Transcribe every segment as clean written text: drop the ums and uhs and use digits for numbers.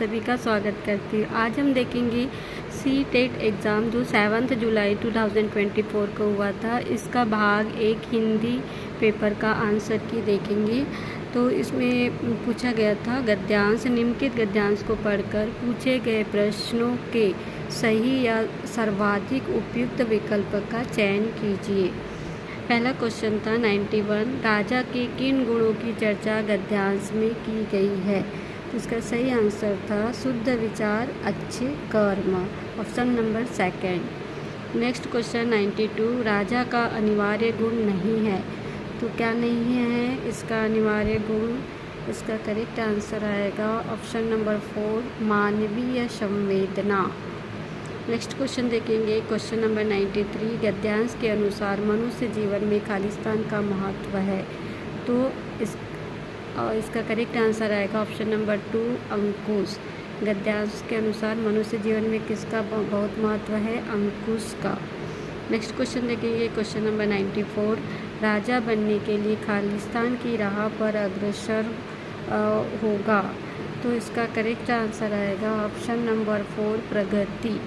सभी का स्वागत करती हूँ। आज हम देखेंगे सी टेट एग्ज़ाम जो 7 जुलाई 2024 को हुआ था, इसका भाग 1 हिंदी पेपर का आंसर की देखेंगे। तो इसमें पूछा गया था गद्यांश, निम्नलिखित गद्यांश को पढ़कर पूछे गए प्रश्नों के सही या सर्वाधिक उपयुक्त विकल्प का चयन कीजिए। पहला क्वेश्चन था 91, राजा के किन गुणों की चर्चा गद्यांश में की गई है? तो इसका सही आंसर था शुद्ध विचार, अच्छे कर्म, option number second. Next question 92, राजा का अनिवार्य गुण नहीं है। तो क्या नहीं है इसका अनिवार्य गुण? इसका करेक्ट आंसर आएगा ऑप्शन नंबर 4, मानवीय संवेदना। नेक्स्ट क्वेश्चन देखेंगे क्वेश्चन नंबर 93, गद्यांश के अनुसार मनुष्य जीवन में खालिस्तान का महत्व है। तो इसका करेक्ट आंसर आएगा ऑप्शन नंबर 2, अंकुश। गद्यांश के अनुसार मनुष्य जीवन में किसका बहुत महत्व है? अंकुश का। नेक्स्ट क्वेश्चन देखेंगे क्वेश्चन नंबर 94, राजा बनने के लिए खालिस्तान की राह पर अग्रसर होगा। तो इसका करेक्ट आंसर आएगा ऑप्शन नंबर 4, प्रगति।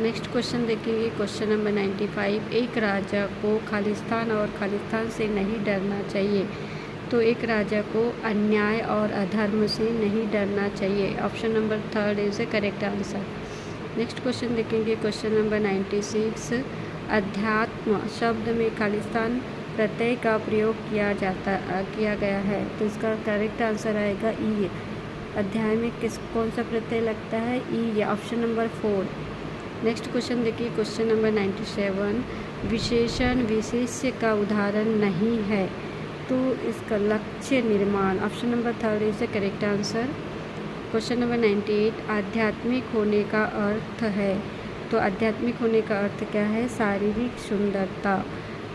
नेक्स्ट क्वेश्चन देखेंगे क्वेश्चन नंबर 95, एक राजा को खालिस्तान और खालिस्तान से नहीं डरना चाहिए। तो एक राजा को अन्याय और अधर्म से नहीं डरना चाहिए, option number 3 is the correct answer. Next question देखेंगे क्वेश्चन नंबर 96, अध्यात्म शब्द में खालिस्तान प्रत्यय का प्रयोग किया गया है। तो इसका करेक्ट आंसर आएगा ई। अध्याय में कौन सा प्रत्यय लगता है? ई, ऑप्शन नंबर 4। नेक्स्ट क्वेश्चन देखिए क्वेश्चन नंबर 97, विशेषण विशेष्य का उदाहरण नहीं है। तो इसका लक्ष्य निर्माण, option number 3 is the correct answer. Question number 98, आध्यात्मिक होने का अर्थ है। तो आध्यात्मिक होने का अर्थ क्या है? शारीरिक सुंदरता,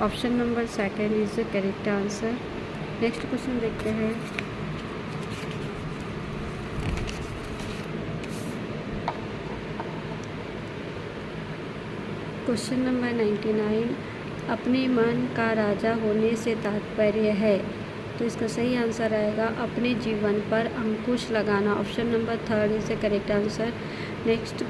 option number 2 is the correct answer. Next question देखते हैं क्वेश्चन नंबर 99, अपने मन का राजा होने से तात्पर्य है। तो इसका सही आंसर आएगा अपने जीवन पर अंकुश लगाना, option number 3 is the correct answer. Next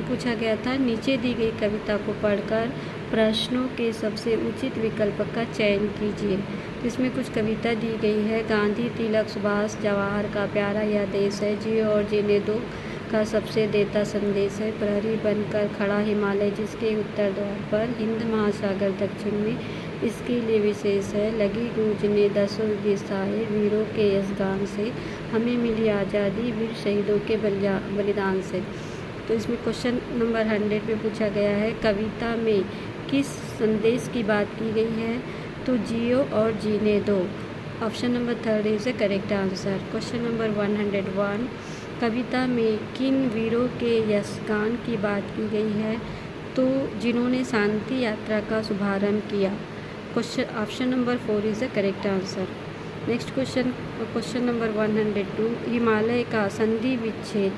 पूछा गया था नीचे दी गई कविता को पढ़कर प्रश्नों के सबसे उचित विकल्प का चयन कीजिए। तो इसमें कुछ कविता दी गई है, गांधी, तिलक, सुभाष, जवाहर का प्यारा यह देश है, जियो और जीने दो का सबसे देता संदेश है, प्रहरी बनकर खड़ा हिमालय जिसके उत्तर द्वार पर, हिंद महासागर दक्षिण में इसके लिए विशेष है, लगी गूंजने दसों दिशाएं वीरों के यश गान से, हमें मिली आज़ादी वीर शहीदों के बलिदान से। तो इसमें क्वेश्चन नंबर 100 पे पूछा गया है कविता में किस संदेश की बात की गई है? तो जियो और जीने दो, option number 3 is the correct answer. Question number 101, कविता में किन वीरों के यशगान की बात की गई है? तो जिन्होंने शांति यात्रा का शुभारंभ किया, question option number 4 is the correct answer. Next question number 102, Himalaya का संधि विच्छेद।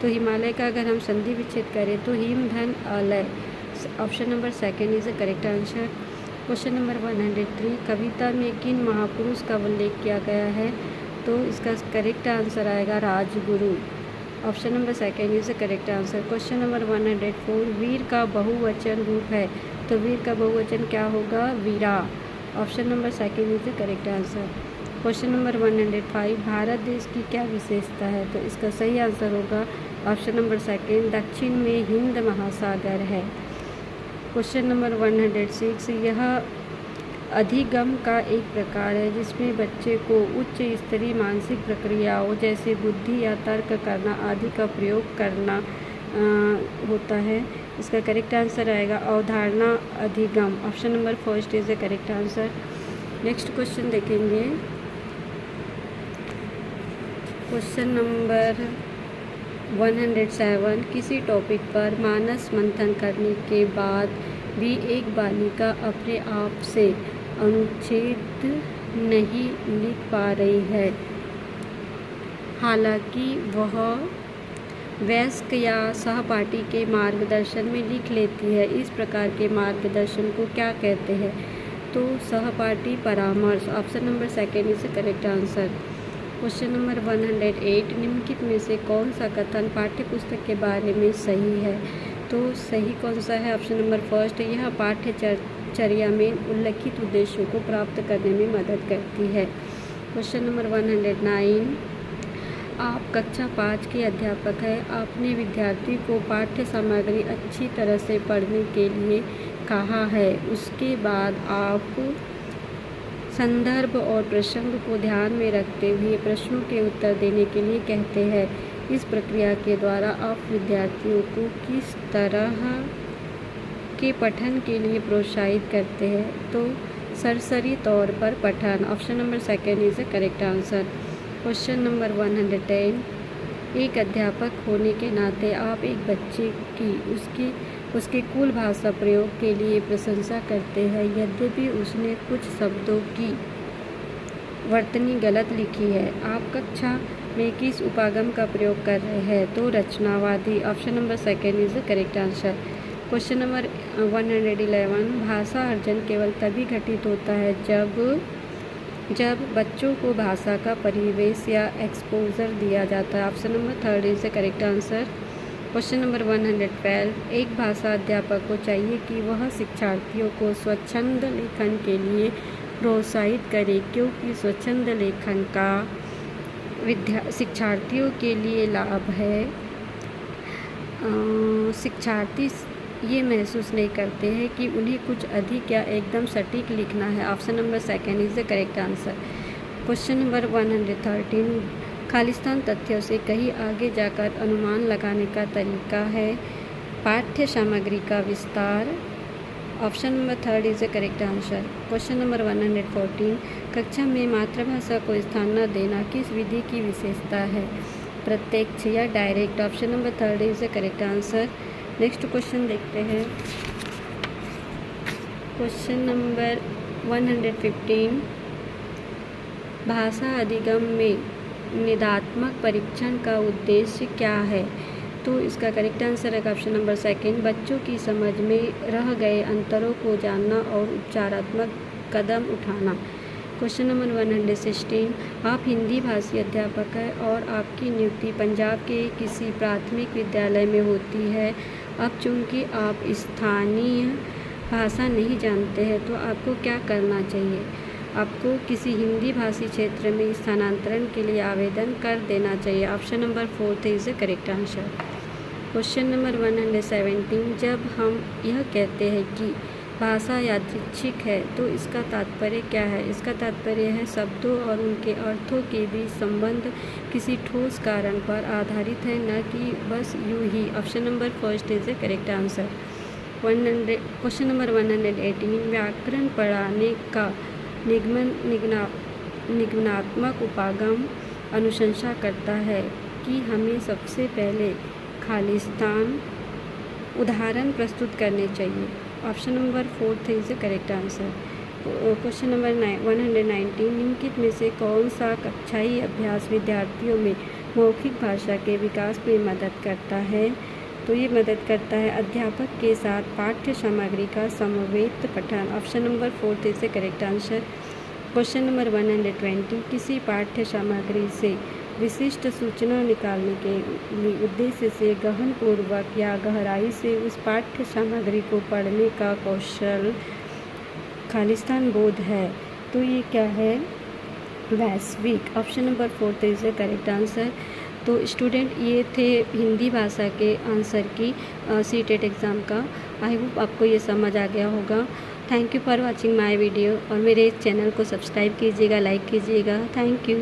तो हिमालय का अगर हम संधि विच्छेद करें तो हिम धन Alay, option number 2 is the correct answer. Question number 103, कविता में किन महापुरुष का उल्लेख किया गया है? तो इसका करेक्ट आंसर आएगा Rajguru, option number 2 is the correct answer. Question number 104, वीर का बहुवचन रूप है। तो वीर का बहुवचन क्या होगा? वीरा, option number 2 is the correct answer. Question number 105, भारत देश की क्या विशेषता है? तो इसका सही आंसर होगा ऑप्शन नंबर 2, दक्षिण में हिंद महासागर है। क्वेश्चन नंबर 106, यह अधिगम का एक प्रकार है जिसमें बच्चे को उच्च स्तरीय मानसिक प्रक्रियाओं जैसे बुद्धि या तर्क करना आदि का प्रयोग करना होता है। इसका करेक्ट आंसर आएगा अवधारणा अधिगम, option number 1 is the correct answer. Next question देखेंगे क्वेश्चन नंबर 107, किसी टॉपिक पर मानस मंथन करने के बाद भी एक बालिका अपने आप से अनुच्छेद नहीं लिख पा रही है, हालांकि वह वयस्क या सहपाठी के मार्गदर्शन में लिख लेती है। इस प्रकार के मार्गदर्शन को क्या कहते हैं? तो सहपाठी परामर्श, option number 2 is the correct answer. Question number 108, निम्नलिखित में से कौन सा कथन पाठ्य पुस्तक के बारे में सही है? तो सही कौन सा है? ऑप्शन नंबर फर्स्ट, यह पाठ्यचर्या में उल्लिखित उद्देश्यों को प्राप्त करने में मदद करती है। क्वेश्चन नंबर 109, आप कक्षा 5 के अध्यापक हैं। आपने विद्यार्थी को पाठ्य सामग्री अच्छी तरह से पढ़ने के लिए कहा है। उसके बाद आप संदर्भ और प्रसंग को ध्यान में रखते हुए प्रश्नों के उत्तर देने के लिए कहते हैं। इस प्रक्रिया के द्वारा आप विद्यार्थियों को किस तरह के पठन के लिए प्रोत्साहित करते हैं? तो सरसरी तौर पर पठन। Option number second is the correct answer. Question number 110, एक अध्यापक होने के नाते आप एक बच्चे की उसके कुल भाषा प्रयोग के लिए प्रशंसा करते हैं, यद्यपि उसने कुछ शब्दों की वर्तनी गलत लिखी है। आप कक्षा में किस उपागम का प्रयोग कर रहे हैं? तो रचनावादी। Option number second is the correct answer. Question number 111, भाषा अर्जन केवल तभी घटित होता है जब बच्चों को भाषा का परिवेश या एक्सपोजर दिया जाता है। Option number third is the correct answer. Question number 112, एक भाषा अध्यापक को चाहिए कि वह शिक्षार्थियों को स्वच्छंद लेखन के लिए प्रोत्साहित करे, क्योंकि स्वच्छंद लेखन का शिक्षार्थियों के लिए लाभ है। शिक्षार्थी ये महसूस नहीं करते हैं कि उन्हें कुछ अधिक या एकदम सटीक लिखना है। Option number second is the correct answer. Question number 113, Khalistan तथ्यों से कहीं आगे जाकर अनुमान लगाने का तरीका है। पाठ्य सामग्री का विस्तार। Option number third is the correct answer. Question number 114, कक्षा में मातृभाषा को स्थान न देना किस विधि की विशेषता है? प्रत्यक्ष या direct. Option number third is the correct answer. Next question देखते हैं। क्वेश्चन नंबर 115, भाषा अधिगम में निदात्मक परीक्षण का उद्देश्य क्या है? तो इसका करेक्ट आंसर है ऑप्शन नंबर सेकेंड, बच्चों की समझ में रह गए अंतरों को जानना और उपचारात्मक कदम उठाना। क्वेश्चन नंबर 116, आप हिंदी भाषी अध्यापक हैं और आपकी नियुक्ति पंजाब के किसी प्राथमिक विद्यालय में होती है। अब चूंकि आप स्थानीय भाषा नहीं जानते हैं तो आपको क्या करना चाहिए? आपको किसी हिंदी भाषी क्षेत्र में स्थानांतरण के लिए आवेदन कर देना चाहिए। Option number fourth is the correct answer. Question number 117, जब हम यह कहते हैं कि भाषा यादृच्छिक है तो इसका तात्पर्य क्या है? इसका तात्पर्य है शब्दों और उनके अर्थों के बीच संबंध किसी ठोस कारण पर आधारित है, न कि बस यूं ही। Option number first is the correct answer. Question number 118, व्याकरण पढ़ाने का निगमनात्मक उपागम अनुशंसा करता है कि हमें सबसे पहले खालिस्तान उदाहरण प्रस्तुत करने चाहिए। Option number fourth is the correct answer. Question number 119, निम्नलिखित में से कौन सा कक्षाई अभ्यास विद्यार्थियों में मौखिक भाषा के विकास में मदद करता है? तो ये मदद करता है अध्यापक के साथ पाठ्य सामग्री का समवेत पठन। Option number fourth is the correct answer. Question number 120, किसी पाठ्य सामग्री से विशिष्ट सूचना निकालने के उद्देश्य से गहनपूर्वक या गहराई से उस पाठ्य सामग्री को पढ़ने का कौशल खालिस्तान बोध है। तो ये क्या है? वैश्विक। Option number fourth is the correct answer. तो स्टूडेंट ये थे हिंदी भाषा के आंसर की सीटेट एग्ज़ाम का। आई होप आपको ये समझ आ गया होगा। Thank you for watching my video और मेरे चैनल को सब्सक्राइब कीजिएगा, लाइक कीजिएगा। Thank you.